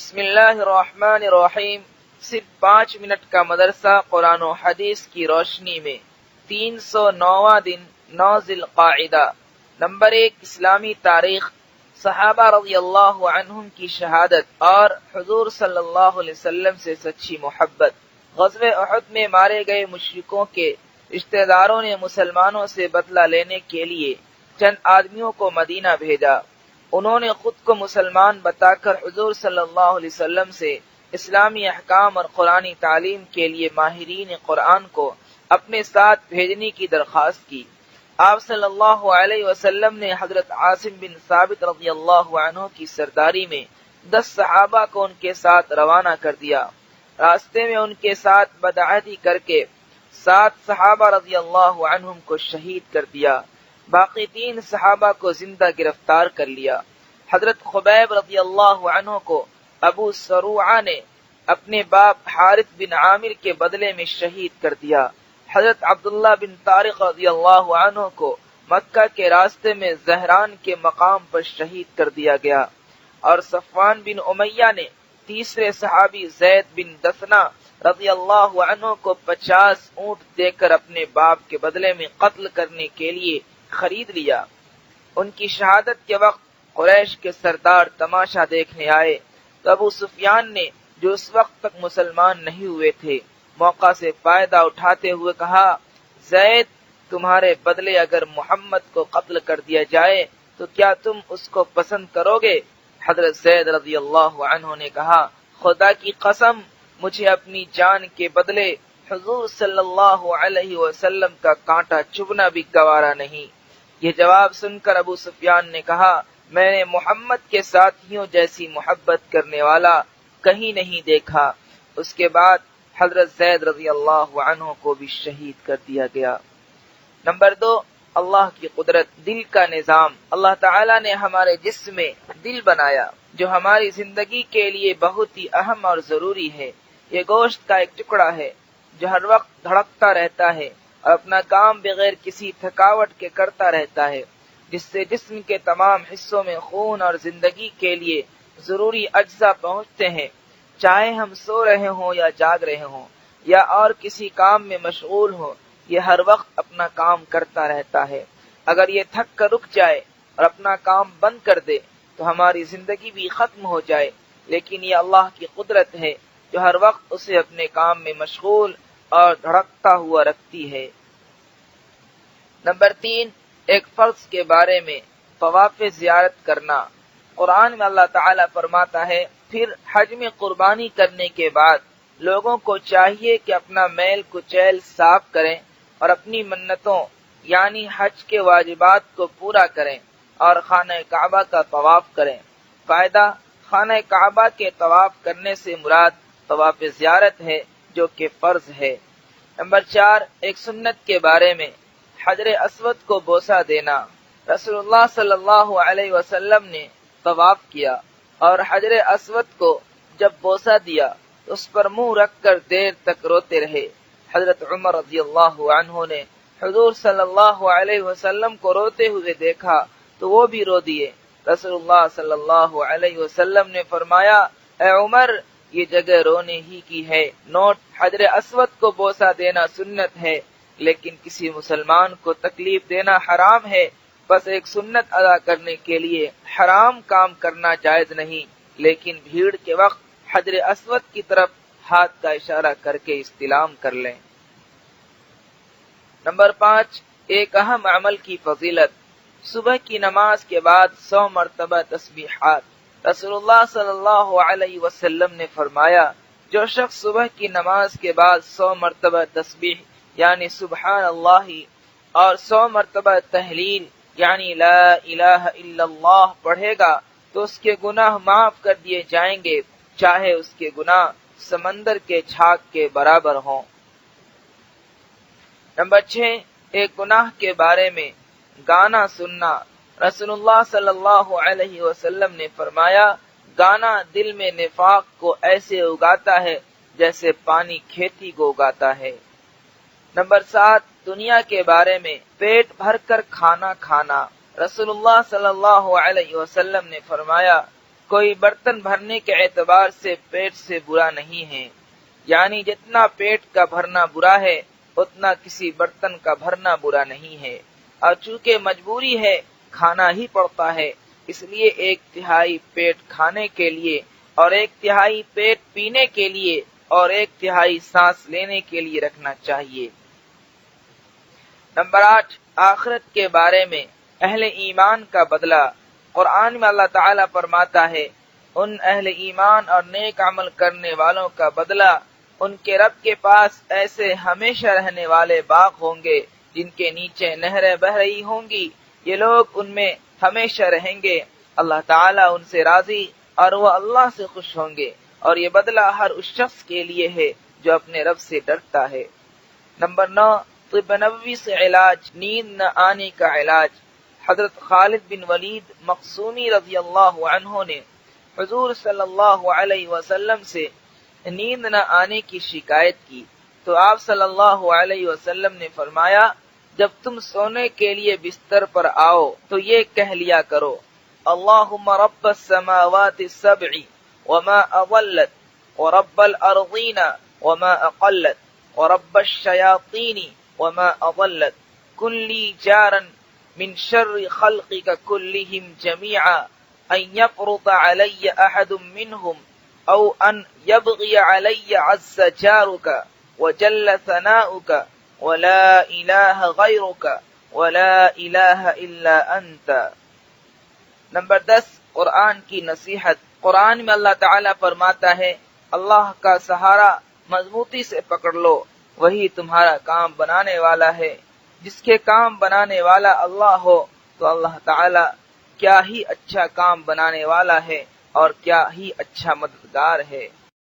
بسم اللہ الرحمن الرحیم۔ صرف 5 منٹ کا مدرسہ قرآن و حدیث کی روشنی میں 309واں دن 9 ذی القعدہ۔ نمبر 1، اسلامی تاریخ، صحابہ رضی اللہ عنہم کی شہادت اور حضور صلی اللہ علیہ وسلم سے سچی محبت۔ غزوہ احد میں مارے گئے مشرکوں کے رشتہ داروں نے مسلمانوں سے بدلہ لینے کے لیے چند آدمیوں کو مدینہ بھیجا۔ انہوں نے خود کو مسلمان بتا کر حضور صلی اللہ علیہ وسلم سے اسلامی احکام اور قرآنی تعلیم کے لیے ماہرین قرآن کو اپنے ساتھ بھیجنے کی درخواست کی۔ آپ صلی اللہ علیہ وسلم نے حضرت عاصم بن ثابت رضی اللہ عنہ کی سرداری میں 10 صحابہ کو ان کے ساتھ روانہ کر دیا۔ راستے میں ان کے ساتھ بدعہدی کر کے 7 صحابہ رضی اللہ عنہم کو شہید کر دیا، باقی 3 صحابہ کو زندہ گرفتار کر لیا۔ حضرت خبیب رضی اللہ عنہ کو ابو سروعہ نے اپنے باپ حارث بن عامر کے بدلے میں شہید کر دیا۔ حضرت عبداللہ بن طارق رضی اللہ عنہ کو مکہ کے راستے میں زہران کے مقام پر شہید کر دیا گیا، اور صفوان بن امیہ نے تیسرے صحابی زید بن دثنہ رضی اللہ عنہ کو 50 اونٹ دے کر اپنے باپ کے بدلے میں قتل کرنے کے لیے خرید لیا۔ ان کی شہادت کے وقت قریش کے سردار تماشا دیکھنے آئے تو ابو سفیان نے، جو اس وقت تک مسلمان نہیں ہوئے تھے، موقع سے فائدہ اٹھاتے ہوئے کہا، زید، تمہارے بدلے اگر محمد کو قتل کر دیا جائے تو کیا تم اس کو پسند کرو گے؟ حضرت زید رضی اللہ عنہ نے کہا، خدا کی قسم، مجھے اپنی جان کے بدلے حضور صلی اللہ علیہ وسلم کا کانٹا چبھنا بھی گوارا نہیں۔ یہ جواب سن کر ابو سفیان نے کہا، میں نے محمد کے ساتھیوں جیسی محبت کرنے والا کہیں نہیں دیکھا۔ اس کے بعد حضرت زید رضی اللہ عنہ کو بھی شہید کر دیا گیا۔ نمبر 2، اللہ کی قدرت، دل کا نظام۔ اللہ تعالیٰ نے ہمارے جسم میں دل بنایا جو ہماری زندگی کے لیے بہت ہی اہم اور ضروری ہے۔ یہ گوشت کا ایک ٹکڑا ہے جو ہر وقت دھڑکتا رہتا ہے اور اپنا کام بغیر کسی تھکاوٹ کے کرتا رہتا ہے، جس سے جسم کے تمام حصوں میں خون اور زندگی کے لیے ضروری اجزاء پہنچتے ہیں، چاہے ہم سو رہے ہوں یا جاگ رہے ہوں یا اور کسی کام میں مشغول ہوں، یہ ہر وقت اپنا کام کرتا رہتا ہے۔ اگر یہ تھک کر رک جائے اور اپنا کام بند کر دے تو ہماری زندگی بھی ختم ہو جائے، لیکن یہ اللہ کی قدرت ہے جو ہر وقت اسے اپنے کام میں مشغول اور دھڑکتا ہوا رکھتی ہے۔ نمبر 3، ایک فرض کے بارے میں طواف زیارت کرنا۔ قرآن میں اللہ تعالیٰ فرماتا ہے، پھر حج میں قربانی کرنے کے بعد لوگوں کو چاہیے کہ اپنا میل کچیل صاف کریں اور اپنی منتوں یعنی حج کے واجبات کو پورا کریں اور خانہ کعبہ کا طواف کریں۔ فائدہ، خانہ کعبہ کے طواف کرنے سے مراد طواف زیارت ہے جو کہ فرض ہے۔ نمبر 4، ایک سنت کے بارے میں حجر اسود کو بوسہ دینا۔ رسول اللہ صلی اللہ علیہ وسلم نے طواف کیا اور حجر اسود کو جب بوسہ دیا تو اس پر منہ رکھ کر دیر تک روتے رہے۔ حضرت عمر رضی اللہ عنہ نے حضور صلی اللہ علیہ وسلم کو روتے ہوئے دیکھا تو وہ بھی رو دیے۔ رسول اللہ صلی اللہ علیہ وسلم نے فرمایا، اے عمر، یہ جگہ رونے ہی کی ہے۔ نوٹ: حجر اسود کو بوسہ دینا سنت ہے، لیکن کسی مسلمان کو تکلیف دینا حرام ہے، بس ایک سنت ادا کرنے کے لیے حرام کام کرنا جائز نہیں، لیکن بھیڑ کے وقت حجر اسود کی طرف ہاتھ کا اشارہ کر کے استلام کر لیں۔ نمبر 5، ایک اہم عمل کی فضیلت، صبح کی نماز کے بعد 100 مرتبہ تسبیحات۔ رسول اللہ صلی اللہ علیہ وسلم نے فرمایا، جو شخص صبح کی نماز کے بعد 100 مرتبہ تسبیح یعنی سبحان اللہ اور 100 مرتبہ تہلیل یعنی لا الہ الا اللہ پڑھے گا تو اس کے گناہ معاف کر دیے جائیں گے، چاہے اس کے گناہ سمندر کے جھاگ کے برابر ہوں۔ نمبر 6، ایک گناہ کے بارے میں گانا سننا۔ رسول اللہ صلی اللہ علیہ وسلم نے فرمایا، گانا دل میں نفاق کو ایسے اگاتا ہے جیسے پانی کھیتی کو اگاتا ہے۔ نمبر 7، دنیا کے بارے میں پیٹ بھر کر کھانا کھانا۔ رسول اللہ صلی اللہ علیہ وسلم نے فرمایا، کوئی برتن بھرنے کے اعتبار سے پیٹ سے برا نہیں ہے، یعنی جتنا پیٹ کا بھرنا برا ہے اتنا کسی برتن کا بھرنا برا نہیں ہے، اور چونکہ مجبوری ہے کھانا ہی پڑتا ہے، اس لیے 1/3 پیٹ کھانے کے لیے اور 1/3 پیٹ پینے کے لیے اور 1/3 سانس لینے کے لیے رکھنا چاہیے۔ نمبر 8، آخرت کے بارے میں اہل ایمان کا بدلہ۔ قرآن میں اللہ تعالیٰ فرماتا ہے، ان اہل ایمان اور نیک عمل کرنے والوں کا بدلہ ان کے رب کے پاس ایسے ہمیشہ رہنے والے باغ ہوں گے جن کے نیچے نہریں بہہ رہی ہوں گی، یہ لوگ ان میں ہمیشہ رہیں گے، اللہ تعالیٰ ان سے راضی اور وہ اللہ سے خوش ہوں گے، اور یہ بدلہ ہر اس شخص کے لیے ہے جو اپنے رب سے ڈرتا ہے۔ نمبر 9، طب نبوی سے علاج، نیند نہ آنے کا علاج۔ حضرت خالد بن ولید مخزومی رضی اللہ عنہ نے حضور صلی اللہ علیہ وسلم سے نیند نہ آنے کی شکایت کی تو آپ صلی اللہ علیہ وسلم نے فرمایا، جب تم سونے کے لیے بستر پر آؤ تو یہ کہہ لیا کرو، اللہم رب السماوات السبع وما اضلت ورب الارضین وما اقلت ورب الشیاطین وما اضلت کن لی جارا من شر خلقك كلهم جميعا ان يفرط علي احد منهم او ان يبغي علي عز جارك وجل ثناؤك ولا الہ غیرك ولا الہ الا انت۔ نمبر 10، قرآن کی نصیحت۔ قرآن میں اللہ تعالیٰ فرماتا ہے، اللہ کا سہارا مضبوطی سے پکڑ لو، وہی تمہارا کام بنانے والا ہے۔ جس کے کام بنانے والا اللہ ہو تو اللہ تعالیٰ کیا ہی اچھا کام بنانے والا ہے اور کیا ہی اچھا مددگار ہے۔